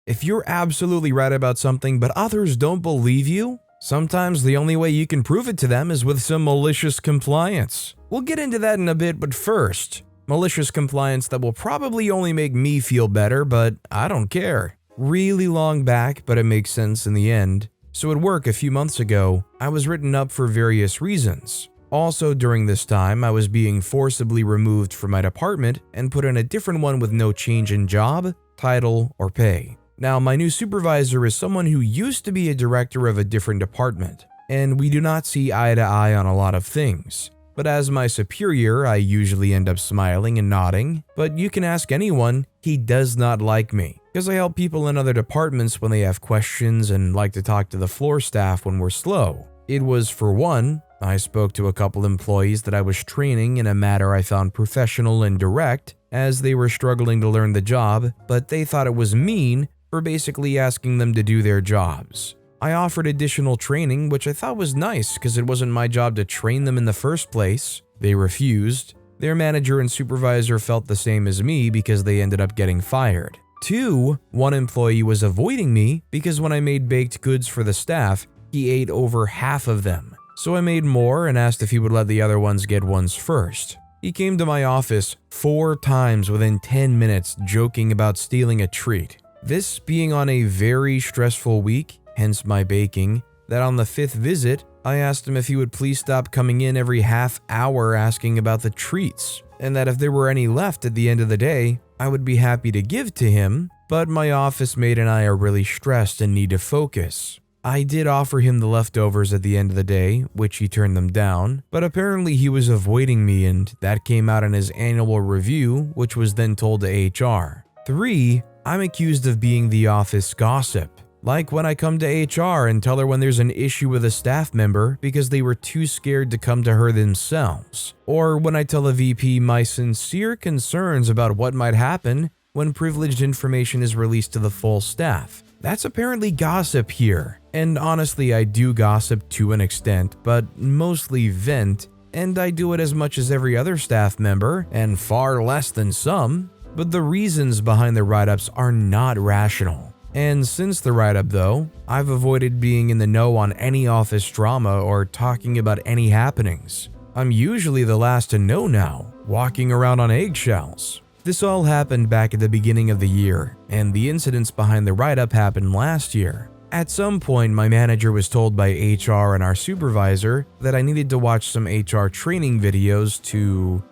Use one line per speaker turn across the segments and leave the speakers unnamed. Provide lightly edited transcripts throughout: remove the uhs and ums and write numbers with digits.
If you're absolutely right about something but others don't believe you, sometimes the only way you can prove it to them is with some malicious compliance. We'll get into that in a bit, but first, malicious compliance that will probably only make me feel better, but I don't care. Really long back, but it makes sense in the end. So at work a few months ago, I was written up for various reasons. Also during this time, I was being forcibly removed from my department and put in a different one with no change in job, title, or pay. Now, my new supervisor is someone who used to be a director of a different department, and we do not see eye to eye on a lot of things. But as my superior, I usually end up smiling and nodding, but you can ask anyone, he does not like me, because I help people in other departments when they have questions and like to talk to the floor staff when we're slow. It was, for one, I spoke to a couple employees that I was training in a matter I found professional and direct, as they were struggling to learn the job, but they thought it was mean for basically asking them to do their jobs. I offered additional training, which I thought was nice because it wasn't my job to train them in the first place. They refused. Their manager and supervisor felt the same as me because they ended up getting fired. 2, one employee was avoiding me because when I made baked goods for the staff, he ate over half of them. So I made more and asked if he would let the other ones get ones first. He came to my office 4 times within 10 minutes joking about stealing a treat. This being on a very stressful week, hence my baking, that on the 5th visit, I asked him if he would please stop coming in every half hour asking about the treats, and that if there were any left at the end of the day, I would be happy to give to him, but my office mate and I are really stressed and need to focus. I did offer him the leftovers at the end of the day, which he turned them down, but apparently he was avoiding me and that came out in his annual review, which was then told to HR. 3, I'm accused of being the office gossip. Like when I come to HR and tell her when there's an issue with a staff member because they were too scared to come to her themselves. Or when I tell a VP my sincere concerns about what might happen when privileged information is released to the full staff. That's apparently gossip here. And honestly, I do gossip to an extent, but mostly vent, and I do it as much as every other staff member, and far less than some. But the reasons behind the write-ups are not rational. And since the write-up though, I've avoided being in the know on any office drama or talking about any happenings. I'm usually the last to know now, walking around on eggshells. This all happened back at the beginning of the year, and the incidents behind the write-up happened last year. At some point, my manager was told by HR and our supervisor that I needed to watch some HR training videos to,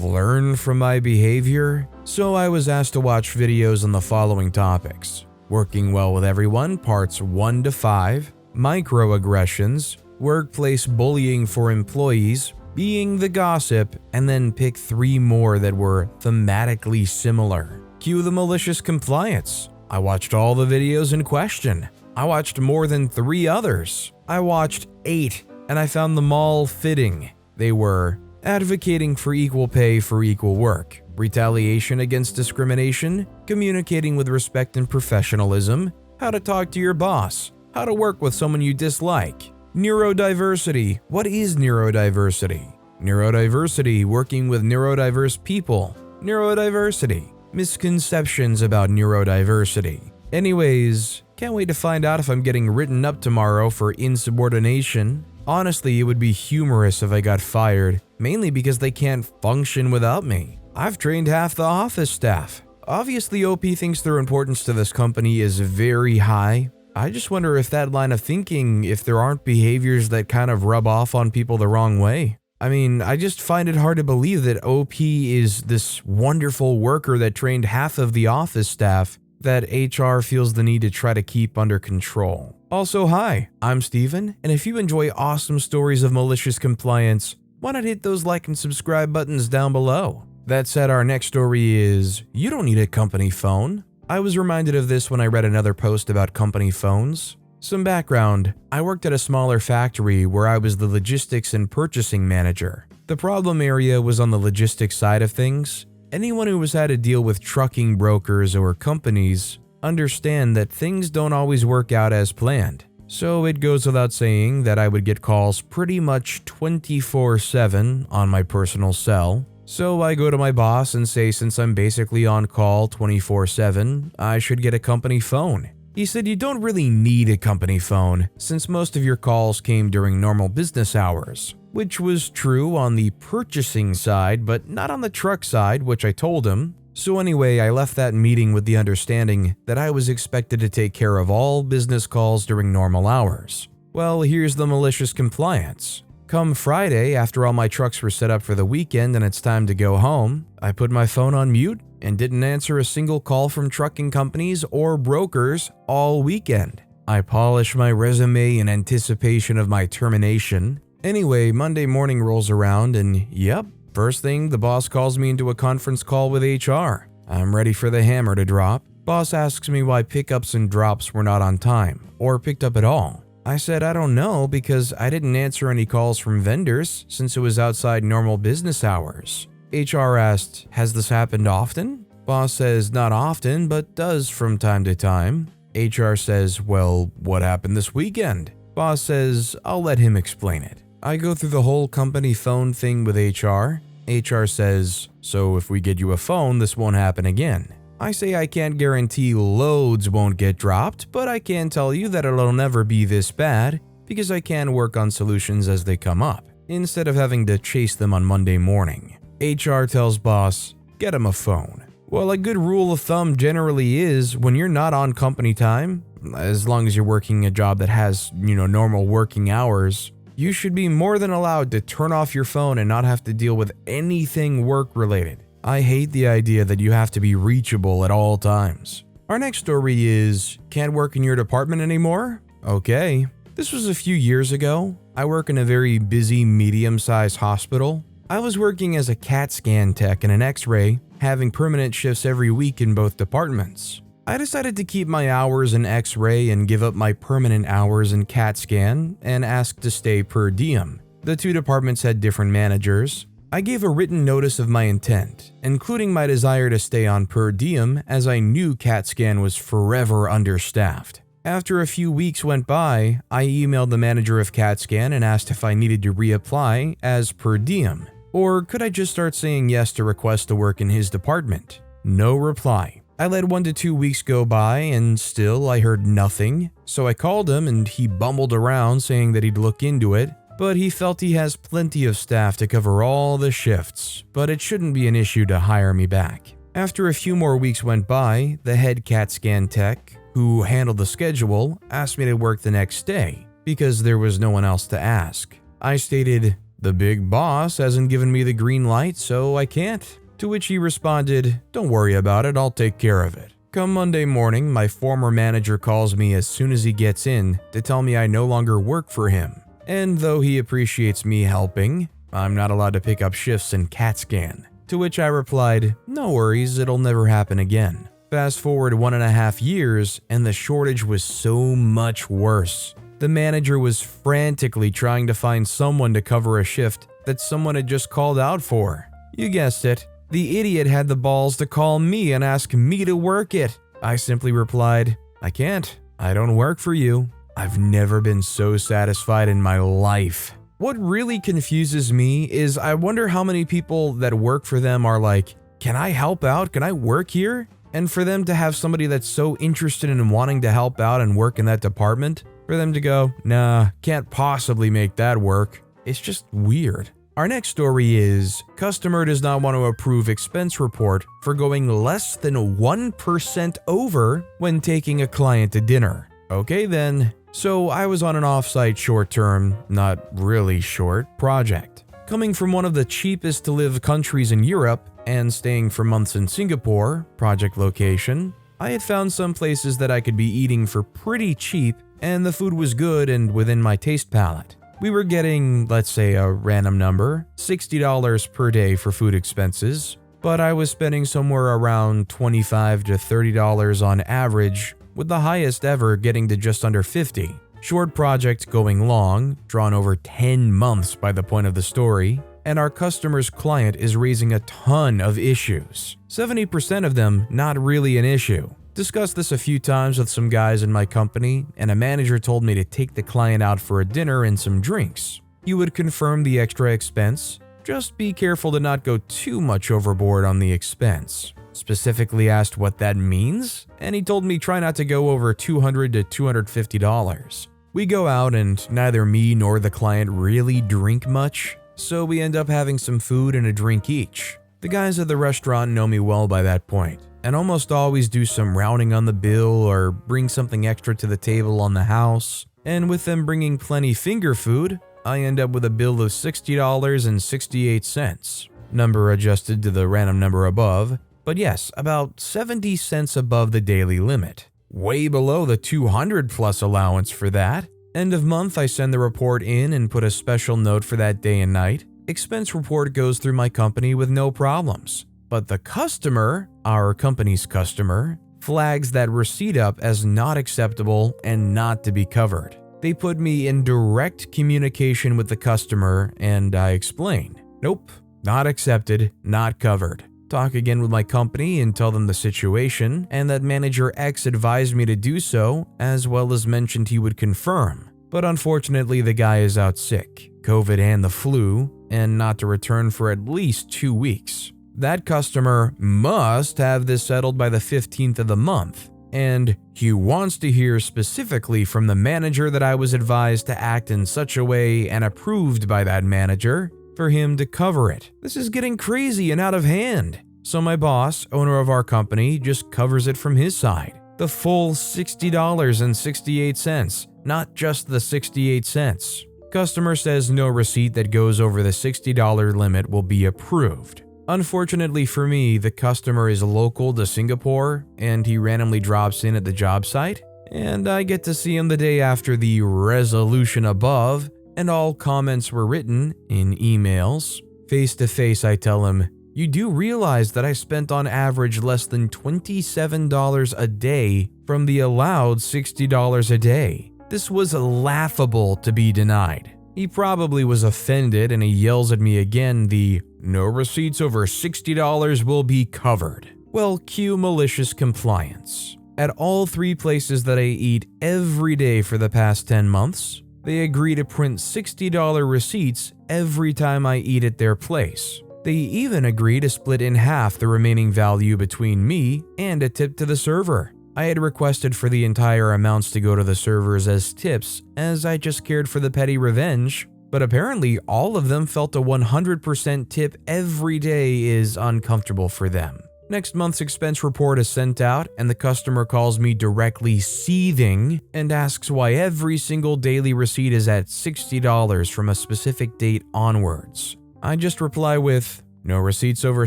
learn from my behavior. So I was asked to watch videos on the following topics: working well with everyone, parts 1 to 5, microaggressions, workplace bullying for employees, being the gossip, and then pick 3 more that were thematically similar. Cue the malicious compliance. I watched all the videos in question. I watched more than 3 others. I watched 8, and I found them all fitting. They were advocating for equal pay for equal work, retaliation against discrimination, communicating with respect and professionalism, how to talk to your boss, how to work with someone you dislike, neurodiversity. What is neurodiversity? Neurodiversity, working with neurodiverse people. Neurodiversity. Misconceptions about neurodiversity. Anyways, can't wait to find out if I'm getting written up tomorrow for insubordination. Honestly, it would be humorous if I got fired, mainly because they can't function without me. I've trained half the office staff. Obviously, OP thinks their importance to this company is very high. I just wonder if that line of thinking, if there aren't behaviors that kind of rub off on people the wrong way. I mean, I just find it hard to believe that OP is this wonderful worker that trained half of the office staff that HR feels the need to try to keep under control. Also, hi, I'm Steven, and if you enjoy awesome stories of malicious compliance, why not hit those like and subscribe buttons down below? That said, our next story is, you don't need a company phone. I was reminded of this when I read another post about company phones. Some background, I worked at a smaller factory where I was the logistics and purchasing manager. The problem area was on the logistics side of things. Anyone who has had to deal with trucking brokers or companies understand that things don't always work out as planned. So it goes without saying that I would get calls pretty much 24/7 on my personal cell, So I go to my boss and say since I'm basically on call 24/7, I should get a company phone. He said you don't really need a company phone since most of your calls came during normal business hours, which was true on the purchasing side but not on the truck side, which I told him. So anyway, I left that meeting with the understanding that I was expected to take care of all business calls during normal hours. Well, here's the malicious compliance. Come Friday, after all my trucks were set up for the weekend and it's time to go home, I put my phone on mute and didn't answer a single call from trucking companies or brokers all weekend. I polished my resume in anticipation of my termination. Anyway, Monday morning rolls around and yep, first thing, the boss calls me into a conference call with HR. I'm ready for the hammer to drop. Boss asks me why pickups and drops were not on time or picked up at all. I said I don't know because I didn't answer any calls from vendors since it was outside normal business hours. HR asked, has this happened often? Boss says not often, but does from time to time. HR says, well, what happened this weekend? Boss says, I'll let him explain it. I go through the whole company phone thing with HR. HR says, so if we get you a phone, this won't happen again. I say I can't guarantee loads won't get dropped, but I can tell you that it'll never be this bad because I can work on solutions as they come up, instead of having to chase them on Monday morning. HR tells boss, get him a phone. Well, a good rule of thumb generally is when you're not on company time, as long as you're working a job that has, normal working hours, you should be more than allowed to turn off your phone and not have to deal with anything work-related. I hate the idea that you have to be reachable at all times. Our next story is, can't work in your department anymore? Okay. This was a few years ago. I work in a very busy, medium-sized hospital. I was working as a CAT scan tech and an X-ray, having permanent shifts every week in both departments. I decided to keep my hours in X-ray and give up my permanent hours in CAT scan and asked to stay per diem. The two departments had different managers. I gave a written notice of my intent, including my desire to stay on per diem as I knew CAT scan was forever understaffed. After a few weeks went by, I emailed the manager of CAT scan and asked if I needed to reapply as per diem, or could I just start saying yes to request to work in his department? No reply. I let 1 to 2 weeks go by and still I heard nothing, so I called him and he bumbled around saying that he'd look into it, but he felt he has plenty of staff to cover all the shifts, but it shouldn't be an issue to hire me back. After a few more weeks went by, the head CAT scan tech, who handled the schedule, asked me to work the next day because there was no one else to ask. I stated, the big boss hasn't given me the green light, so I can't. To which he responded, don't worry about it, I'll take care of it. Come Monday morning, my former manager calls me as soon as he gets in to tell me I no longer work for him. And though he appreciates me helping, I'm not allowed to pick up shifts in CAT scan. To which I replied, no worries, it'll never happen again. Fast forward 1.5 years, and the shortage was so much worse. The manager was frantically trying to find someone to cover a shift that someone had just called out for. You guessed it, the idiot had the balls to call me and ask me to work it. I simply replied, I can't. I don't work for you. I've never been so satisfied in my life. What really confuses me is I wonder how many people that work for them are like, can I help out? Can I work here? And for them to have somebody that's so interested in wanting to help out and work in that department, for them to go, nah, can't possibly make that work. It's just weird. Our next story is, customer does not want to approve expense report for going less than 1% over when taking a client to dinner. Okay then. So I was on an off-site short-term, not really short, project. Coming from one of the cheapest to live countries in Europe and staying for months in Singapore, project location, I had found some places that I could be eating for pretty cheap and the food was good and within my taste palette. We were getting, let's say a random number, $60 per day for food expenses, but I was spending somewhere around $25 to $30 on average, with the highest ever getting to just under $50. Short project going long, drawn over 10 months by the point of the story, and our customer's client is raising a ton of issues. 70% of them not really an issue. Discussed this a few times with some guys in my company, and a manager told me to take the client out for a dinner and some drinks. He would confirm the extra expense, Just be careful to not go too much overboard on the expense. Specifically asked what that means, and he told me try not to go over $200 to $250. We go out and neither me nor the client really drink much, so we end up having some food and a drink each. The guys at the restaurant know me well by that point, and almost always do some rounding on the bill or bring something extra to the table on the house. And with them bringing plenty finger food, I end up with a bill of $60.68, number adjusted to the random number above, but yes, about 70 cents above the daily limit. Way below the 200 plus allowance for that. End of month, I send the report in and put a special note for that day and night. Expense report goes through my company with no problems. But the customer, our company's customer, flags that receipt up as not acceptable and not to be covered. They put me in direct communication with the customer and I explain, nope, not accepted, not covered. Talk again with my company and tell them the situation and that manager X advised me to do so, as well as mentioned he would confirm. But unfortunately the guy is out sick, COVID and the flu, and not to return for at least 2 weeks. That customer must have this settled by the 15th of the month, and he wants to hear specifically from the manager that I was advised to act in such a way and approved by that manager for him to cover it. This is getting crazy and out of hand. So my boss, owner of our company, just covers it from his side. The full $60.68, not just the 68 cents. Customer says no receipt that goes over the $60 limit will be approved. Unfortunately for me, the customer is local to Singapore and he randomly drops in at the job site, and I get to see him the day after the resolution above, and all comments were written in emails. Face to face, I tell him, you do realize that I spent on average less than $27 a day from the allowed $60 a day. This was laughable to be denied. He probably was offended and he yells at me again the no receipts over $60 will be covered. Well, cue malicious compliance. At all 3 places that I eat every day for the past 10 months, they agree to print $60 receipts every time I eat at their place. They even agree to split in half the remaining value between me and a tip to the server. I had requested for the entire amounts to go to the servers as tips, as I just cared for the petty revenge, but apparently all of them felt a 100% tip every day is uncomfortable for them. Next month's expense report is sent out, and the customer calls me directly seething and asks why every single daily receipt is at $60 from a specific date onwards. I just reply with, no receipts over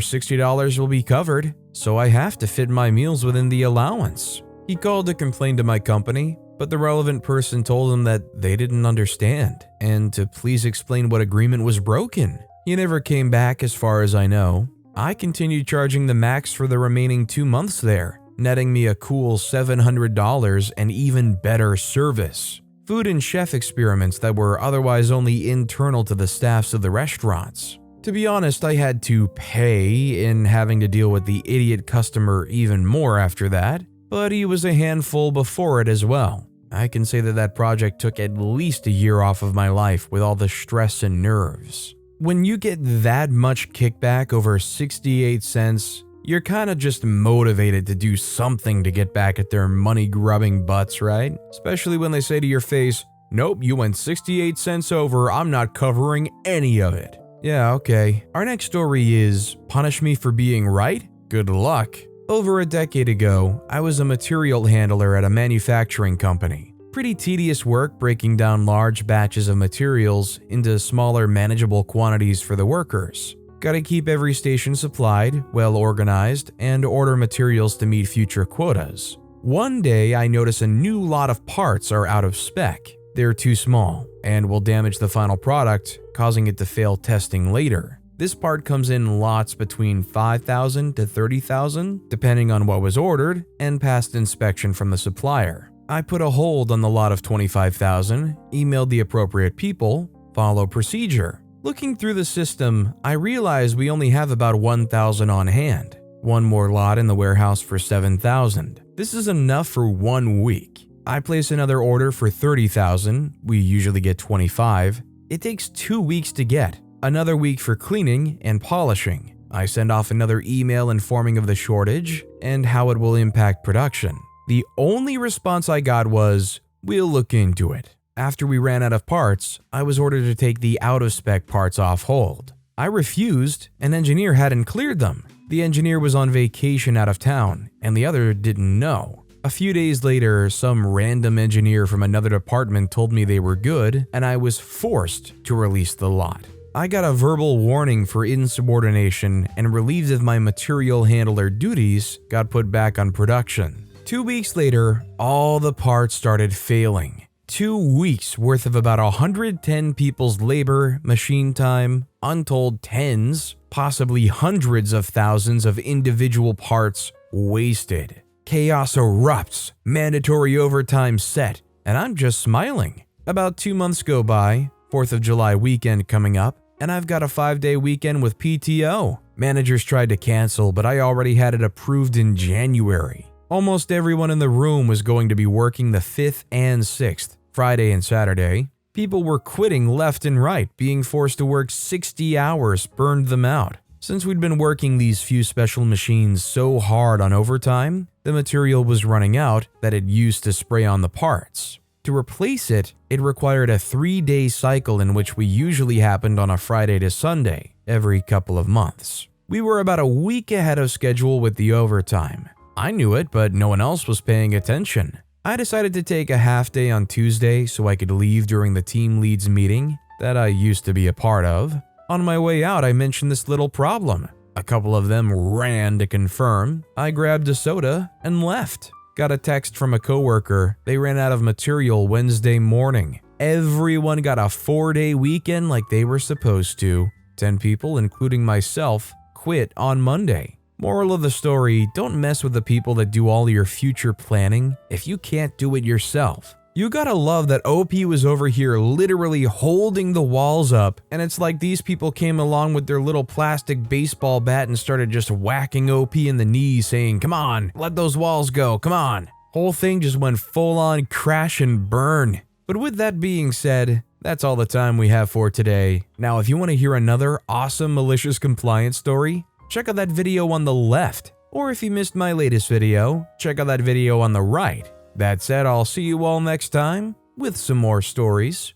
$60 will be covered, so I have to fit my meals within the allowance. He called to complain to my company, but the relevant person told him that they didn't understand and to please explain what agreement was broken. He never came back as far as I know. I continued charging the max for the remaining 2 months there, netting me a cool $700 and even better service. Food and chef experiments that were otherwise only internal to the staffs of the restaurants. To be honest, I had to pay in having to deal with the idiot customer even more after that, but he was a handful before it as well. I can say that that project took at least a year off of my life with all the stress and nerves. When you get that much kickback over 68 cents, you're kind of just motivated to do something to get back at their money-grubbing butts, right? Especially when they say to your face, nope, you went 68 cents over, I'm not covering any of it. Yeah, okay. Our next story is, punish me for being right? Good luck. Over a decade ago, I was a material handler at a manufacturing company. Pretty tedious work breaking down large batches of materials into smaller manageable quantities for the workers. Gotta keep every station supplied, well organized, and order materials to meet future quotas. One day I notice a new lot of parts are out of spec. They're too small and will damage the final product, causing it to fail testing later. This part comes in lots between 5,000 to 30,000, depending on what was ordered and past inspection from the supplier. I put a hold on the lot of 25,000, emailed the appropriate people, follow procedure. Looking through the system, I realize we only have about 1,000 on hand. One more lot in the warehouse for 7,000. This is enough for 1 week. I place another order for 30,000, we usually get 25. It takes 2 weeks to get. Another week for cleaning and polishing. I send off another email informing of the shortage and how it will impact production. The only response I got was, "We'll look into it." After we ran out of parts, I was ordered to take the out-of-spec parts off hold. I refused, an engineer hadn't cleared them. The engineer was on vacation out of town, and the other didn't know. A few days later, some random engineer from another department told me they were good, and I was forced to release the lot. I got a verbal warning for insubordination and relieved of my material handler duties got put back on production. 2 weeks later, all the parts started failing. 2 weeks worth of about 110 people's labor, machine time, untold tens, possibly hundreds of thousands of individual parts wasted. Chaos erupts, mandatory overtime set, and I'm just smiling. About 2 months go by, 4th of July weekend coming up, and I've got a 5-day weekend with PTO. Managers tried to cancel, but I already had it approved in January. Almost everyone in the room was going to be working the 5th and 6th, Friday and Saturday. People were quitting left and right, being forced to work 60 hours burned them out. Since we'd been working these few special machines so hard on overtime, the material was running out that it used to spray on the parts. To replace it, it required a 3-day cycle in which we usually happened on a Friday to Sunday, every couple of months. We were about a week ahead of schedule with the overtime. I knew it, but no one else was paying attention. I decided to take a half day on Tuesday so I could leave during the team leads meeting that I used to be a part of. On my way out, I mentioned this little problem. A couple of them ran to confirm. I grabbed a soda and left. Got a text from a coworker. They ran out of material Wednesday morning. Everyone got a 4-day weekend like they were supposed to. 10 people, including myself, quit on Monday. Moral of the story, don't mess with the people that do all your future planning if you can't do it yourself. You gotta love that OP was over here literally holding the walls up, and it's like these people came along with their little plastic baseball bat and started just whacking OP in the knees saying, "Come on, let those walls go, come on." Whole thing just went full on crash and burn. But with that being said, that's all the time we have for today. Now, if you want to hear another awesome malicious compliance story, check out that video on the left. Or if you missed my latest video, check out that video on the right. That said, I'll see you all next time with some more stories.